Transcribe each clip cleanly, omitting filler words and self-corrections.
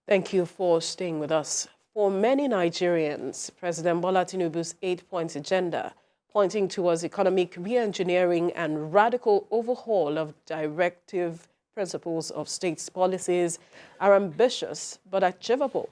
Thank you for staying with us. For many Nigerians, President Bola Tinubu's 8-point agenda, pointing towards economic re-engineering and radical overhaul of directive principles of states' policies, are ambitious but achievable.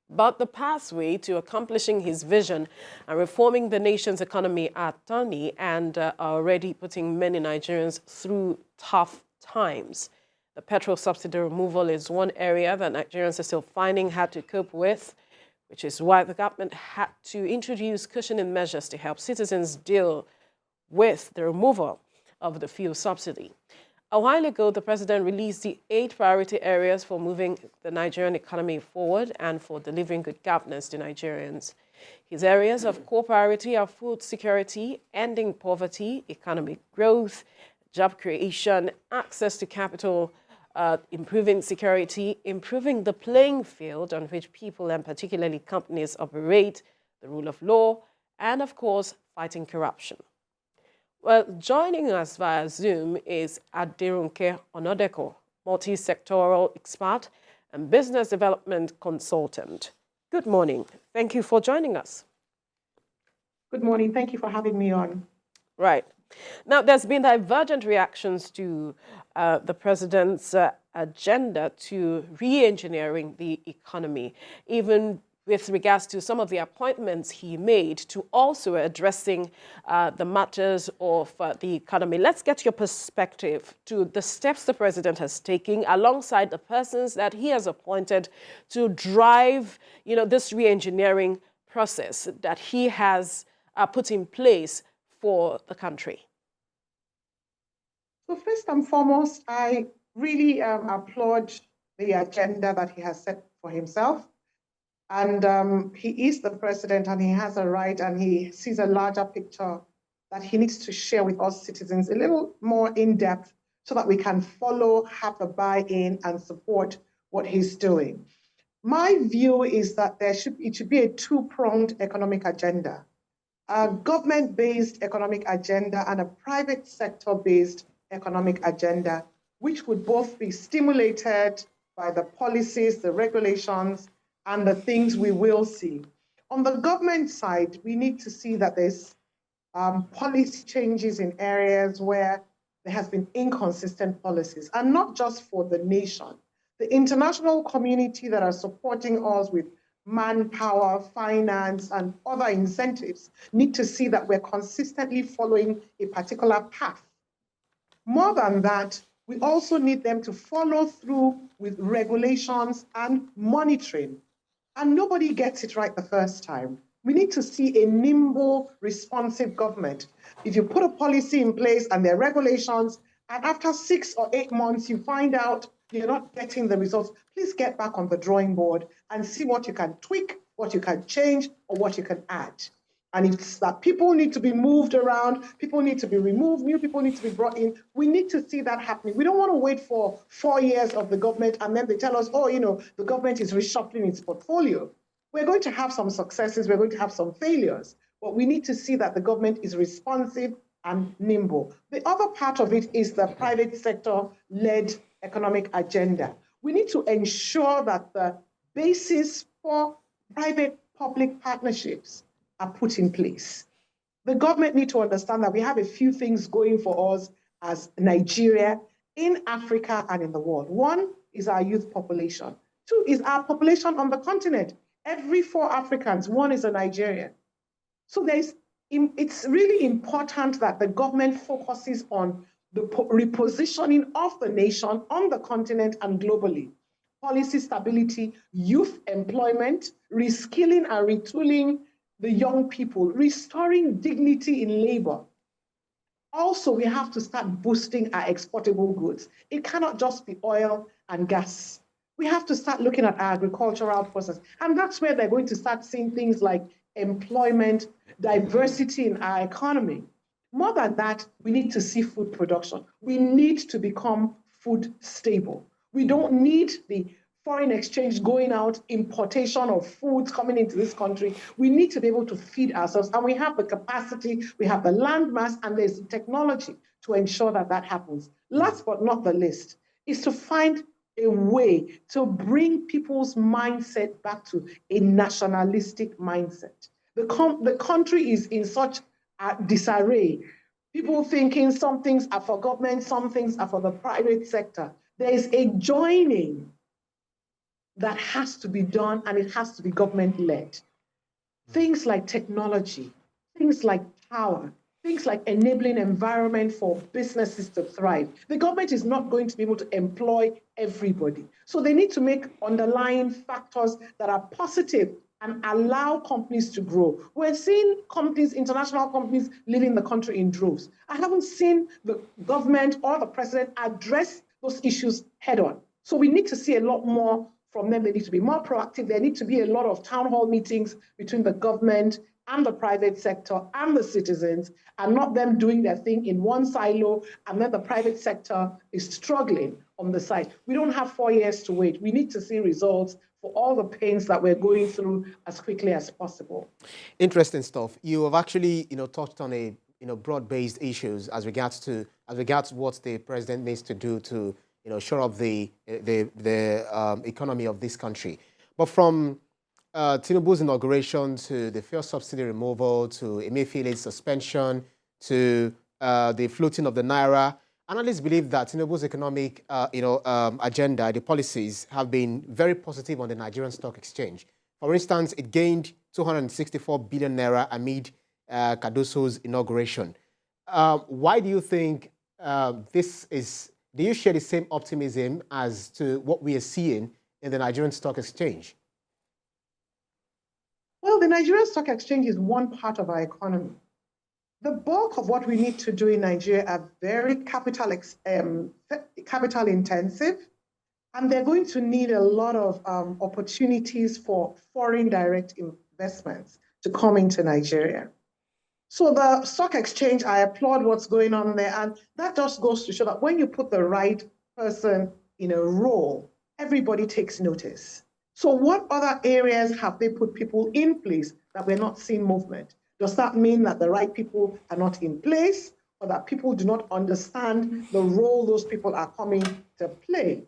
But the pathway to accomplishing his vision and reforming the nation's economy are thorny and are already putting many Nigerians through tough times. The petrol subsidy removal is one area that Nigerians are still finding hard to cope with, which is why the government had to introduce cushioning measures to help citizens deal with the removal of the fuel subsidy. A while ago, the president released the 8 priority areas for moving the Nigerian economy forward and for delivering good governance to Nigerians. His areas of core priority are food security, ending poverty, economic growth, job creation, access to capital, improving security, improving the playing field on which people and particularly companies operate, the rule of law, and of course, fighting corruption. Well, joining us via Zoom is Adirunke Onodeko, multi-sectoral expert and business development consultant. Good morning. Thank you for joining us. Good morning. Thank you for having me on. Right. Now, there's been divergent reactions to the president's agenda to re-engineering the economy, even with regards to some of the appointments he made to also addressing the matters of the economy. Let's get your perspective to the steps the president has taken alongside the persons that he has appointed to drive, this re-engineering process that he has put in place for the country. So first and foremost, I really applaud the agenda that he has set for himself. And he is the president and he has a right and he sees a larger picture that he needs to share with us citizens a little more in depth so that we can follow, have the buy-in and support what he's doing. My view is that it should be a two-pronged economic agenda, a government-based economic agenda and a private sector-based economic agenda, which would both be stimulated by the policies, the regulations, and the things we will see. On the government side, we need to see that there's policy changes in areas where there has been inconsistent policies, and not just for the nation. The international community that are supporting us with manpower, finance, and other incentives need to see that we're consistently following a particular path. More than that, we also need them to follow through with regulations and monitoring. And nobody gets it right the first time. We need to see a nimble, responsive government. If you put a policy in place and there are regulations, and after 6 or 8 months, you find out you're not getting the results, please get back on the drawing board and see what you can tweak, what you can change, or what you can add. And it's that people need to be moved around, people need to be removed, new people need to be brought in. We need to see that happening. We don't want to wait for 4 years of the government and then they tell us, the government is reshuffling its portfolio. We're going to have some successes, we're going to have some failures, but we need to see that the government is responsive and nimble. The other part of it is the private sector-led economic agenda. We need to ensure that the basis for private-public partnerships are put in place. The government need to understand that we have a few things going for us as Nigeria, in Africa, and in the world. 1 is our youth population. 2 is our population on the continent. Every 4 Africans, 1 is a Nigerian. So it's really important that the government focuses on the repositioning of the nation on the continent and globally. Policy stability, youth employment, reskilling and retooling the young people, restoring dignity in labor. Also, we have to start boosting our exportable goods. It cannot just be oil and gas. We have to start looking at our agricultural process. And that's where they're going to start seeing things like employment, diversity in our economy. More than that, we need to see food production. We need to become food stable. We don't need the foreign exchange going out, importation of foods coming into this country. We need to be able to feed ourselves, and we have the capacity, we have the land mass, and there's the technology to ensure that that happens. Last but not the least is to find a way to bring people's mindset back to a nationalistic mindset. The country is in such disarray. People thinking some things are for government, some things are for the private sector. There is a joining that has to be done, and it has to be government-led. Things like technology, things like power, things like enabling environment for businesses to thrive. The government is not going to be able to employ everybody. So they need to make underlying factors that are positive and allow companies to grow. We're seeing companies, international companies, leaving the country in droves. I haven't seen the government or the president address those issues head on. So we need to see a lot more from them. They need to be more proactive. There need to be a lot of town hall meetings between the government and the private sector and the citizens, and not them doing their thing in one silo, and then the private sector is struggling on the side. We don't have 4 years to wait. We need to see results for all the pains that we're going through as quickly as possible. Interesting stuff. You have actually, touched on a, broad-based issues as regards what the president needs to do to, shore up the economy of this country. But from Tinubu's inauguration to the fuel subsidy removal to Emefiele's suspension to the floating of the naira, analysts believe that Tinubu's economic agenda, the policies, have been very positive on the Nigerian stock exchange. For instance, it gained 264 billion naira amid Cardoso's inauguration. Why do you think this is? Do you share the same optimism as to what we are seeing in the Nigerian stock exchange? Well, the Nigerian stock exchange is one part of our economy. The bulk of what we need to do in Nigeria are very capital intensive, and they're going to need a lot of opportunities for foreign direct investments to come into Nigeria. So the stock exchange, I applaud what's going on there, and that just goes to show that when you put the right person in a role, everybody takes notice. So what other areas have they put people in place that we're not seeing movement? Does that mean that the right people are not in place, or that people do not understand the role those people are coming to play?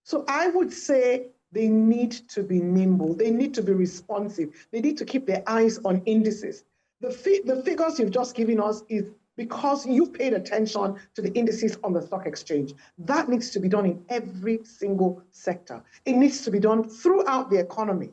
So I would say they need to be nimble. They need to be responsive. They need to keep their eyes on indices. The figures you've just given us is because you've paid attention to the indices on the stock exchange. That needs to be done in every single sector. It needs to be done throughout the economy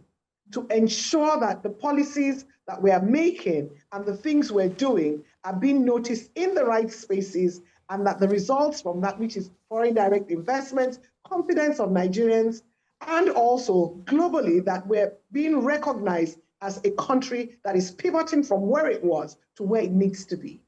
to ensure that the policies that we are making and the things we're doing are being noticed in the right spaces, and that the results from that, which is foreign direct investments, confidence of Nigerians, and also globally, that we're being recognized as a country that is pivoting from where it was to where it needs to be.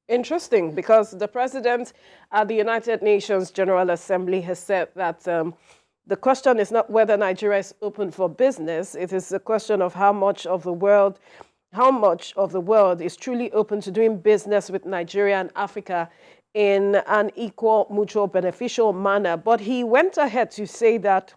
Interesting, because the president at the United Nations General Assembly has said that the question is not whether Nigeria is open for business. It is a question of how much of the world is truly open to doing business with Nigeria and Africa in an equal, mutual, beneficial manner. But he went ahead to say that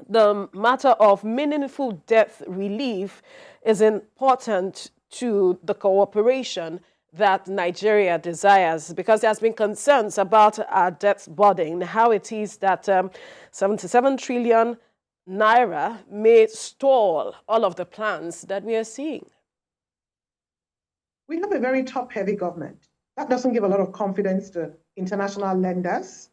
the matter of meaningful debt relief is important to the cooperation that Nigeria desires, because there has been concerns about our debt burden, how it is that 77 trillion naira may stall all of the plans that we are seeing. We have a very top-heavy government. That doesn't give a lot of confidence to international lenders.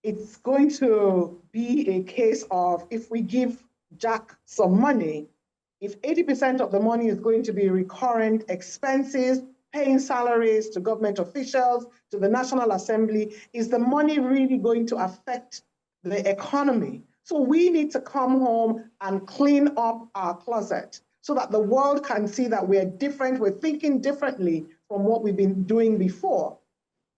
It's going to be a case of, if we give Jack some money, if 80% of the money is going to be recurrent expenses, paying salaries to government officials, to the National Assembly, is the money really going to affect the economy? So we need to come home and clean up our closet so that the world can see that we're different, we're thinking differently from what we've been doing before.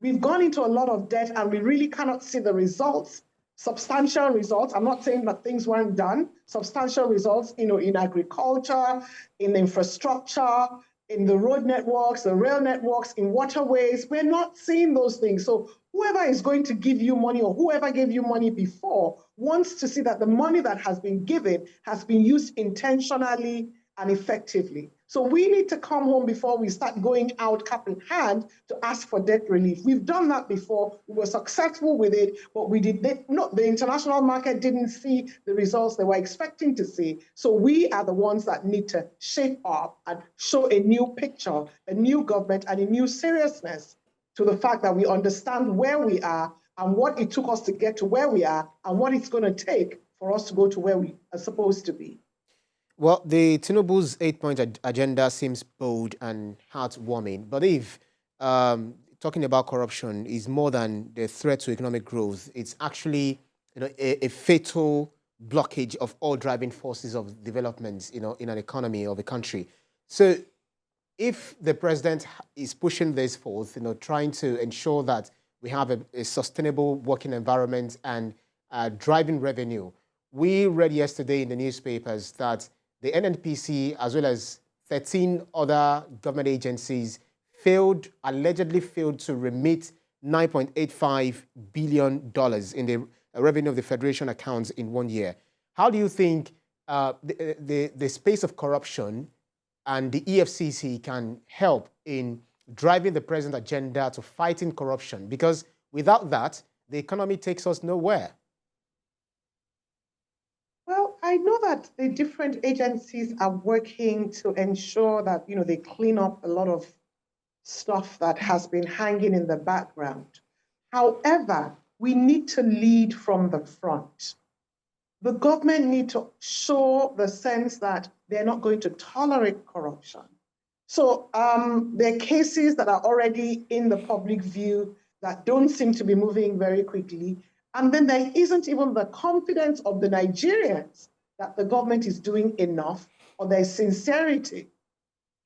We've gone into a lot of debt and we really cannot see the results, substantial results. I'm not saying that things weren't done, substantial results, in agriculture, in infrastructure, in the road networks, the rail networks, in waterways. We're not seeing those things. So whoever is going to give you money, or whoever gave you money before, wants to see that the money that has been given has been used intentionally and effectively. So we need to come home before we start going out cap in hand to ask for debt relief. We've done that before. We were successful with it, but the international market didn't see the results they were expecting to see. So we are the ones that need to shape up and show a new picture, a new government, and a new seriousness to the fact that we understand where we are and what it took us to get to where we are and what it's going to take for us to go to where we are supposed to be. Well, the Tinubu's 8-point agenda seems bold and heartwarming, but if talking about corruption is more than the threat to economic growth, it's actually a fatal blockage of all driving forces of development in an economy of a country. So if the president is pushing this forth, trying to ensure that we have a sustainable working environment and driving revenue, we read yesterday in the newspapers that the NNPC, as well as 13 other government agencies, allegedly failed to remit $9.85 billion in the revenue of the Federation accounts in 1 year. How do you think the space of corruption and the EFCC can help in driving the present agenda to fighting corruption? Because without that, the economy takes us nowhere. Well, I know that the different agencies are working to ensure that, they clean up a lot of stuff that has been hanging in the background. However, we need to lead from the front. The government need to show the sense that they're not going to tolerate corruption. So there are cases that are already in the public view that don't seem to be moving very quickly. And then there isn't even the confidence of the Nigerians that the government is doing enough, or there's sincerity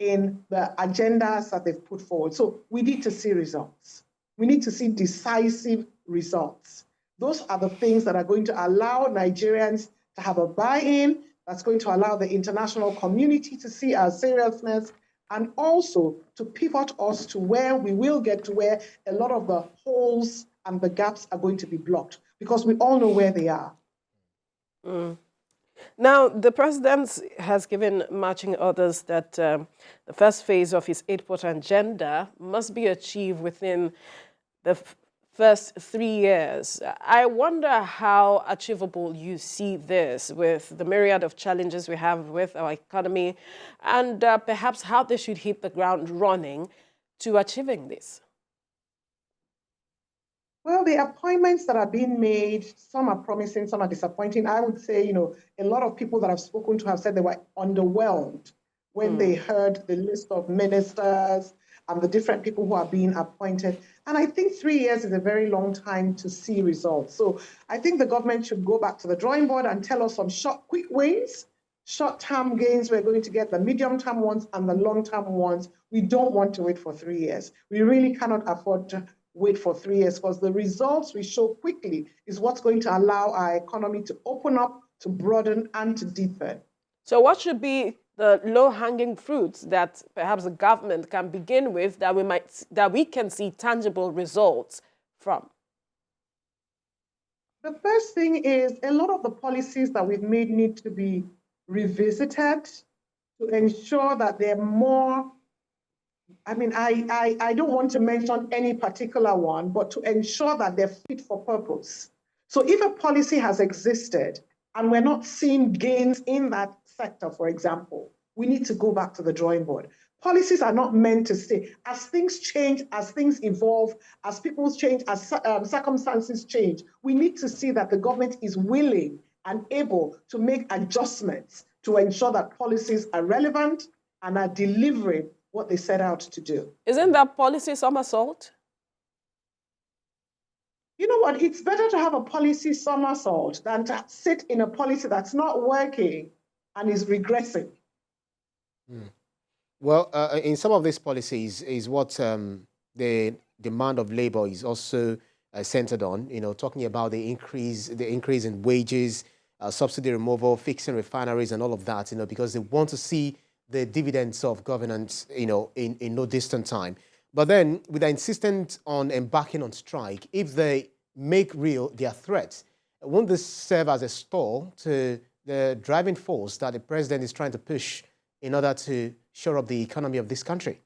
in the agendas that they've put forward. So we need to see results. We need to see decisive results. Those are the things that are going to allow Nigerians to have a buy-in, that's going to allow the international community to see our seriousness, and also to pivot us to where we will get to where a lot of the holes and the gaps are going to be blocked, because we all know where they are. Now, the president has given matching orders that the first phase of his 8-point agenda must be achieved within the first 3 years. I wonder how achievable you see this with the myriad of challenges we have with our economy, and perhaps how they should hit the ground running to achieving this. Well, the appointments that are being made, some are promising, some are disappointing. I would say, a lot of people that I've spoken to have said they were underwhelmed when they heard the list of ministers and the different people who are being appointed. And I think 3 years is a very long time to see results. So I think the government should go back to the drawing board and tell us some quick wins, short-term gains. We're going to get the medium-term ones and the long-term ones. We don't want to wait for 3 years. We really cannot afford to wait for 3 years, because the results we show quickly is what's going to allow our economy to open up, to broaden, and to deepen. So what should be the low-hanging fruits that perhaps the government can begin with that we can see tangible results from? The first thing is a lot of the policies that we've made need to be revisited to ensure that they're more, I don't want to mention any particular one, but to ensure that they're fit for purpose. So if a policy has existed and we're not seeing gains in that sector, for example, we need to go back to the drawing board. Policies are not meant to stay. As things change, as things evolve, as people change, as circumstances change, we need to see that the government is willing and able to make adjustments to ensure that policies are relevant and are delivering what they set out to do. Isn't that policy somersault? You know what? It's better to have a policy somersault than to sit in a policy that's not working and is regressing. Well, in some of these policies is what the demand of labor is also centered on, talking about the increase in wages, subsidy removal, fixing refineries and all of that, because they want to see the dividends of governance, in no distant time. But then with the insistence on embarking on strike, if they make real their threats, won't this serve as a stall to the driving force that the president is trying to push in order to shore up the economy of this country?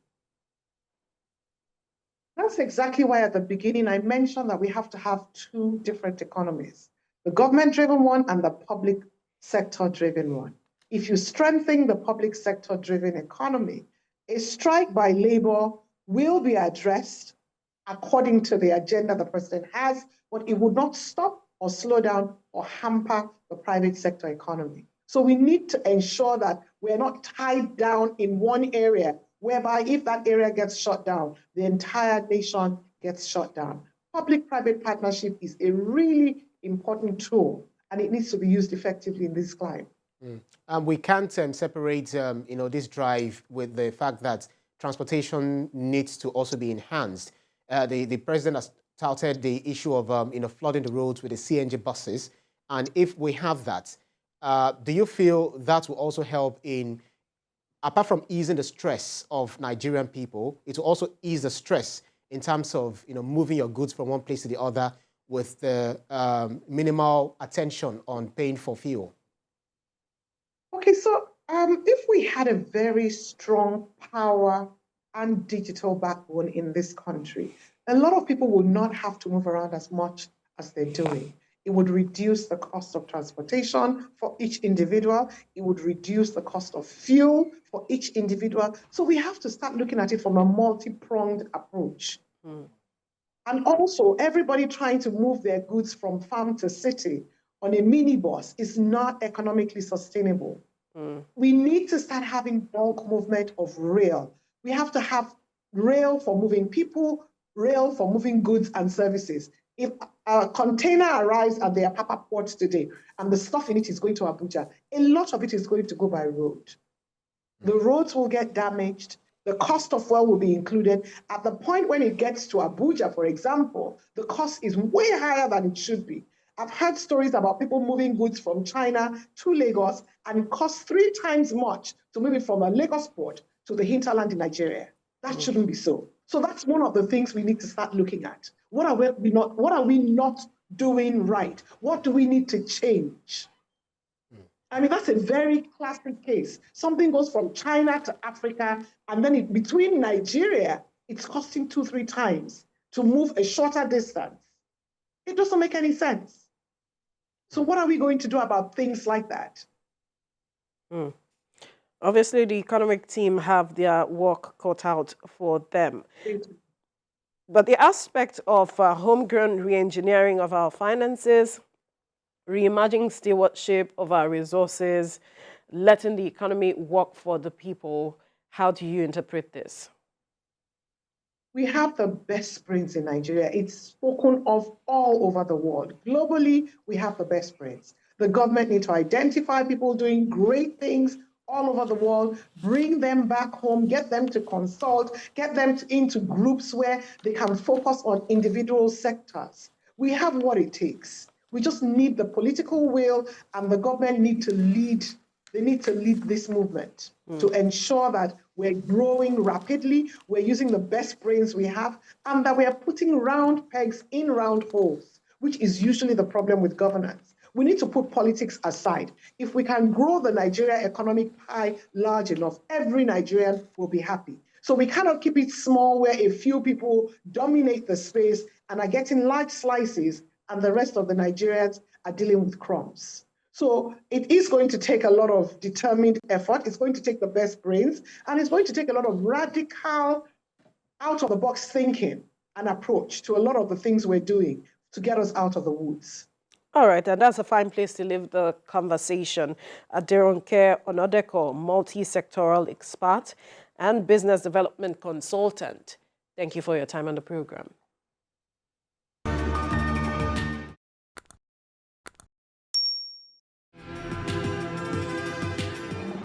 That's exactly why at the beginning I mentioned that we have to have two different economies, the government-driven one and the public sector-driven one. If you strengthen the public sector-driven economy, a strike by labor will be addressed according to the agenda the president has, but it would not stop or slow down or hamper the private sector economy. So we need to ensure that we're not tied down in one area, whereby if that area gets shut down, the entire nation gets shut down. Public-private partnership is a really important tool, and it needs to be used effectively in this climate. We can't separate, this drive with the fact that transportation needs to also be enhanced. The president has touted the issue of, flooding the roads with the CNG buses. And if we have that, do you feel that will also help in, apart from easing the stress of Nigerian people, it will also ease the stress in terms of, moving your goods from one place to the other with the minimal attention on paying for fuel? Okay, so if we had a very strong power and digital backbone in this country, a lot of people would not have to move around as much as they're doing. It would reduce the cost of transportation for each individual. It would reduce the cost of fuel for each individual. So we have to start looking at it from a multi-pronged approach. And also, everybody trying to move their goods from farm to city on a minibus is not economically sustainable. We need to start having bulk movement of rail. We have to have rail for moving people, rail for moving goods and services. If a container arrives at the Apapa port today and the stuff in it is going to Abuja, a lot of it is going to go by road. The roads will get damaged. The cost of fuel will be included. At the point when it gets to Abuja, for example, the cost is way higher than it should be. I've heard stories about people moving goods from China to Lagos, and it costs 3 times much to move it from a Lagos port to the hinterland in Nigeria. That shouldn't be so. So that's one of the things we need to start looking at. What are we not doing right? What do we need to change? I mean, that's a very classic case. Something goes from China to Africa, and then between Nigeria, it's costing 2-3 times to move a shorter distance. It doesn't make any sense. So what are we going to do about things like that? Obviously, the economic team have their work cut out for them. But the aspect of homegrown re-engineering of our finances, reimagining stewardship of our resources, letting the economy work for the people, how do you interpret this? We have the best brains in Nigeria. It's spoken of all over the world. Globally, we have the best brains. The government needs to identify people doing great things all over the world, bring them back home, get them to consult, get them into groups where they can focus on individual sectors. We have what it takes. We just need the political will, and the government need to lead. They need to lead this movement to ensure that we're growing rapidly, we're using the best brains we have, and that we are putting round pegs in round holes, which is usually the problem with governance. We need to put politics aside. If we can grow the Nigeria economic pie large enough, every Nigerian will be happy. So we cannot keep it small where a few people dominate the space and are getting large slices, and the rest of the Nigerians are dealing with crumbs. So it is going to take a lot of determined effort. It's going to take the best brains, and it's going to take a lot of radical, out-of-the-box thinking and approach to a lot of the things we're doing to get us out of the woods. All right, and that's a fine place to leave the conversation. Aderonke Onodeko, multi-sectoral expert and business development consultant. Thank you for your time on the program.